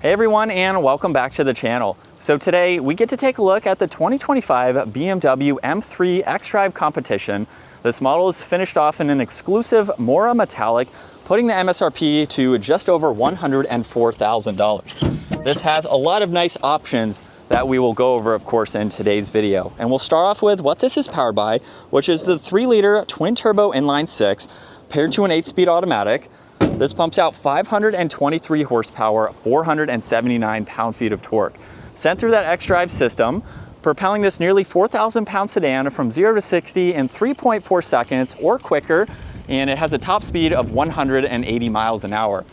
Hey everyone, and welcome back to the channel. So today we get to take a look at the 2025 BMW M3 xDrive competition. This model is finished off in an exclusive Mora metallic, putting the MSRP to just over $104,000. This has a lot of nice options that we will go over, of course, in today's video. And we'll start off with what this is powered by, which is the 3-liter twin-turbo inline-6 paired to an 8-speed automatic. This pumps out 523 horsepower, 479 pound-feet of torque. Sent through that xDrive system, propelling this nearly 4,000-pound sedan from 0 to 60 in 3.4 seconds or quicker, and it has a top speed of 180 miles an hour.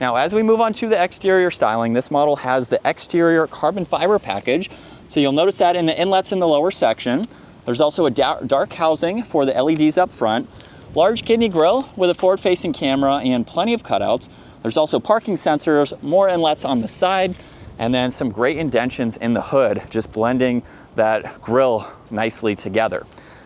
Now, as we move on to the exterior styling, this model has the exterior carbon fiber package, so you'll notice that in the inlets in the lower section. There's also a dark housing for the LEDs up front. Large kidney grille with a forward-facing camera and plenty of cutouts. There's also parking sensors, more inlets on the side, and then some great indentions in the hood, just blending that grille nicely together.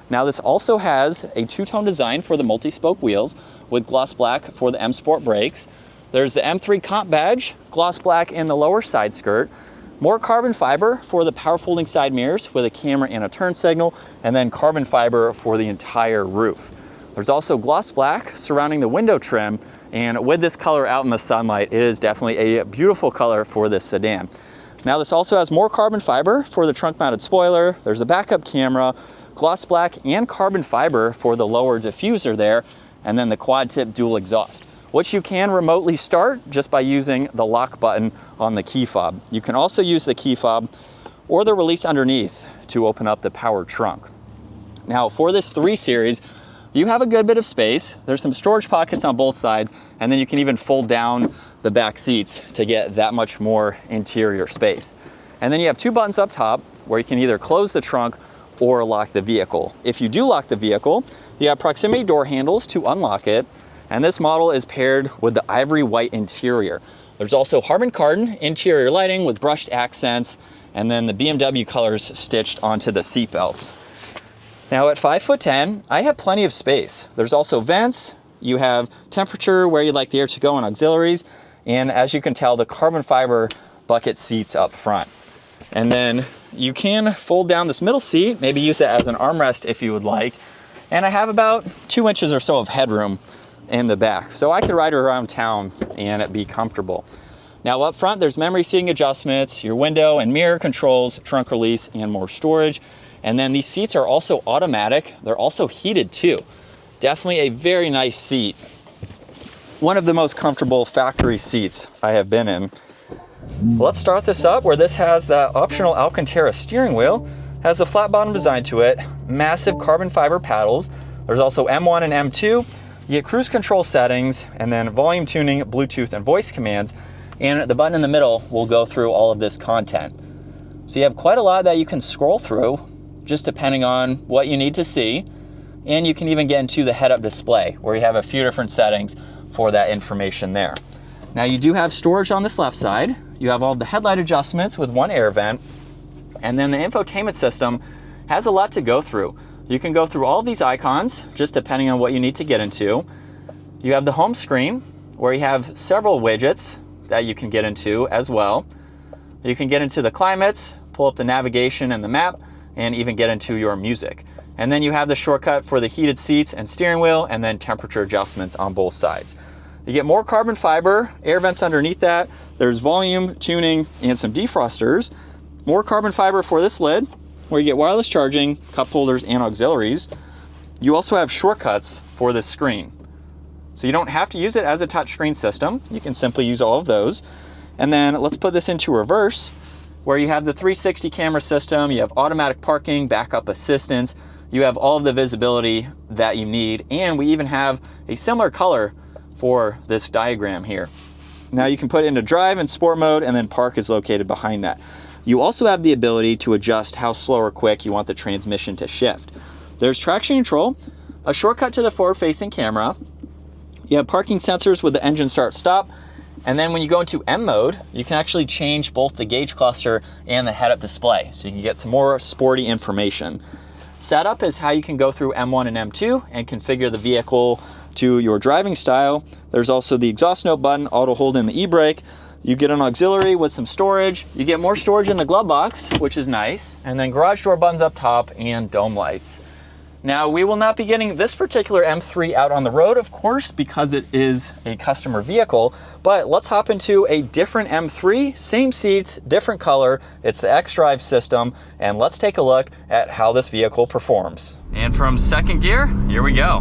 Now this also has a two-tone design for the multi-spoke wheels with gloss black for the M Sport brakes. There's the M3 comp badge, gloss black in the lower side skirt. More carbon fiber for the power folding side mirrors with a camera and a turn signal, and then carbon fiber for the entire roof. There's also gloss black surrounding the window trim, and with this color out in the sunlight, it is definitely a beautiful color for this sedan. Now this also has more carbon fiber for the trunk mounted spoiler. There's a backup camera, gloss black and carbon fiber for the lower diffuser there, and then the quad tip dual exhaust, which you can remotely start just by using the lock button on the key fob. You can also use the key fob or the release underneath to open up the power trunk. Now for this 3 Series, you have a good bit of space. There's some storage pockets on both sides, and then you can even fold down the back seats to get that much more interior space. And then you have 2 buttons up top where you can either close the trunk or lock the vehicle. If you do lock the vehicle, you have proximity door handles to unlock it, and this model is paired with the ivory white interior. There's also Harman Kardon interior lighting with brushed accents, and then the BMW colors stitched onto the seat belts. Now at 5'10", I have plenty of space. There's also vents, you have temperature where you'd like the air to go and auxiliaries, and as you can tell, the carbon fiber bucket seats up front. And then you can fold down this middle seat, maybe use it as an armrest if you would like. And I have about 2 inches or so of headroom in the back, so I could ride around town and it be comfortable. Now up front, there's memory seating adjustments, your window and mirror controls, trunk release, and more storage. And then these seats are also automatic. They're also heated too. Definitely a very nice seat. One of the most comfortable factory seats I have been in. Let's start this up where this has that optional Alcantara steering wheel. Has a flat bottom design to it, massive carbon fiber paddles. There's also M1 and M2. You get cruise control settings, and then volume tuning, Bluetooth, and voice commands. And the button in the middle will go through all of this content. So you have quite a lot that you can scroll through, just depending on what you need to see. And you can even get into the head-up display where you have a few different settings for that information there. Now you do have storage on this left side. You have all the headlight adjustments with one air vent. And then the infotainment system has a lot to go through. You can go through all of these icons, just depending on what you need to get into. You have the home screen where you have several widgets that you can get into as well. You can get into the climates, pull up the navigation and the map, and even get into your music. And then you have the shortcut for the heated seats and steering wheel, and then temperature adjustments on both sides. You get more carbon fiber, air vents underneath that. There's volume, tuning, and some defrosters. More carbon fiber for this lid, where you get wireless charging, cup holders, and auxiliaries. You also have shortcuts for this screen. So you don't have to use it as a touchscreen system. You can simply use all of those. And then let's put this into reverse, where you have the 360 camera system, you have automatic parking, backup assistance, you have all of the visibility that you need, and we even have a similar color for this diagram here. Now you can put it into drive and sport mode, and then park is located behind that. You also have the ability to adjust how slow or quick you want the transmission to shift. There's traction control, a shortcut to the forward-facing camera, you have parking sensors with the engine start-stop, and then when you go into M mode, you can actually change both the gauge cluster and the head-up display, so you can get some more sporty information. Setup is how you can go through M1 and M2 and configure the vehicle to your driving style. There's also the exhaust note button, auto hold in the e-brake. You get an auxiliary with some storage. You get more storage in the glove box, which is nice. And then garage door buttons up top and dome lights. Now, we will not be getting this particular M3 out on the road, of course, because it is a customer vehicle, but let's hop into a different M3, same seats, different color. It's the xDrive system, and let's take a look at how this vehicle performs. And from second gear, here we go.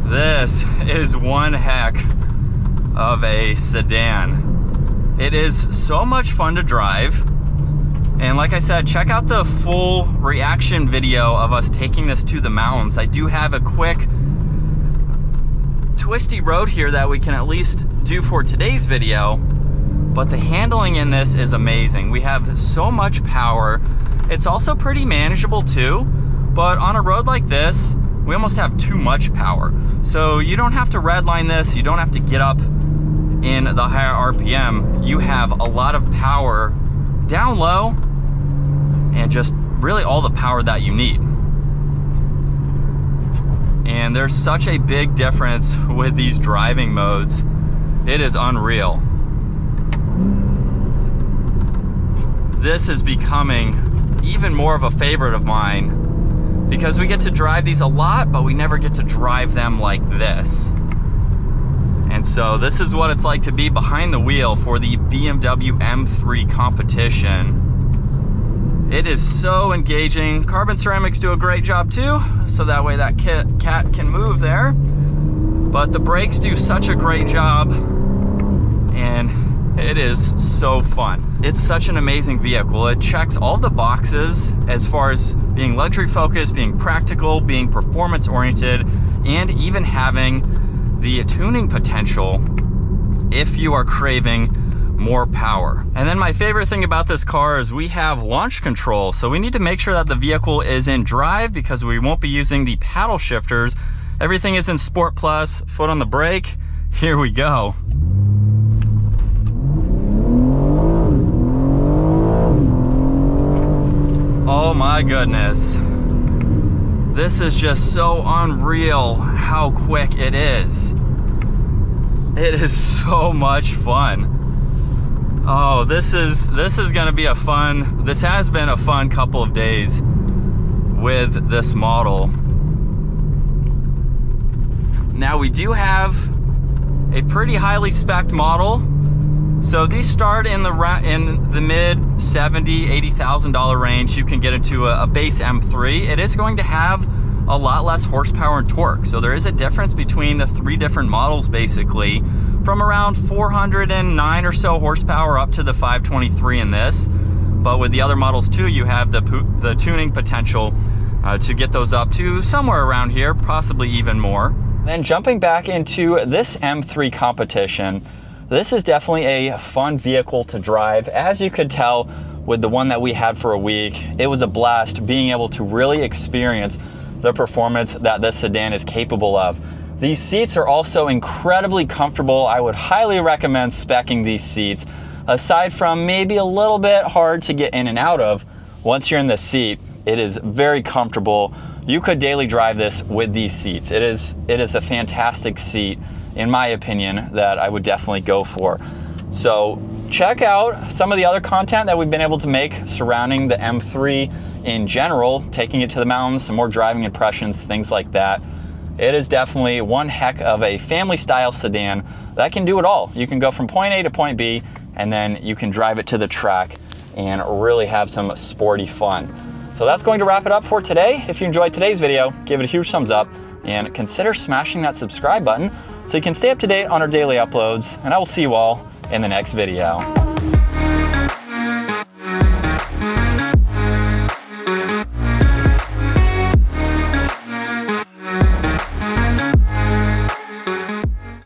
This is one heck of a sedan. It is so much fun to drive. And like I said, check out the full reaction video of us taking this to the mountains. I do have a quick twisty road here that we can at least do for today's video, but the handling in this is amazing. We have so much power. It's also pretty manageable too, but on a road like this, we almost have too much power. So you don't have to redline this, you don't have to get up in the higher RPM. You have a lot of power down low and just really all the power that you need. And there's such a big difference with these driving modes. It is unreal. This is becoming even more of a favorite of mine because we get to drive these a lot, but we never get to drive them like this. And so this is what it's like to be behind the wheel for the BMW M3 competition. It is so engaging. Carbon ceramics do a great job too, so that way that cat can move there. But the brakes do such a great job, and it is so fun. It's such an amazing vehicle. It checks all the boxes as far as being luxury focused, being practical, being performance oriented, and even having the tuning potential if you are craving more power. And then my favorite thing about this car is we have launch control. So we need to make sure that the vehicle is in drive because we won't be using the paddle shifters. Everything is in Sport Plus, foot on the brake. Here we go. Oh my goodness. This is just so unreal how quick it is. It is so much fun. Oh, this is gonna be this has been a fun couple of days with this model. Now we do have a pretty highly spec'd model. So these start in the mid $70,000, $80,000 range. You can get into a base M3. It is going to have a lot less horsepower and torque. So there is a difference between the three different models basically, from around 409 or so horsepower up to the 523 in this. But with the other models too, you have the tuning potential to get those up to somewhere around here, possibly even more. Then jumping back into this M3 competition, this is definitely a fun vehicle to drive. As you could tell with the one that we had for a week, it was a blast being able to really experience the performance that this sedan is capable of. These seats are also incredibly comfortable. I would highly recommend speccing these seats. Aside from maybe a little bit hard to get in and out of, once you're in the seat, it is very comfortable. You could daily drive this with these seats. It is a fantastic seat, in my opinion, that I would definitely go for. So check out some of the other content that we've been able to make surrounding the M3 in general, taking it to the mountains, some more driving impressions, things like that. It is definitely one heck of a family style sedan that can do it all. You can go from point A to point B, and then you can drive it to the track and really have some sporty fun. So that's going to wrap it up for today. If you enjoyed today's video, give it a huge thumbs up and consider smashing that subscribe button so you can stay up to date on our daily uploads, and I will see you all in the next video.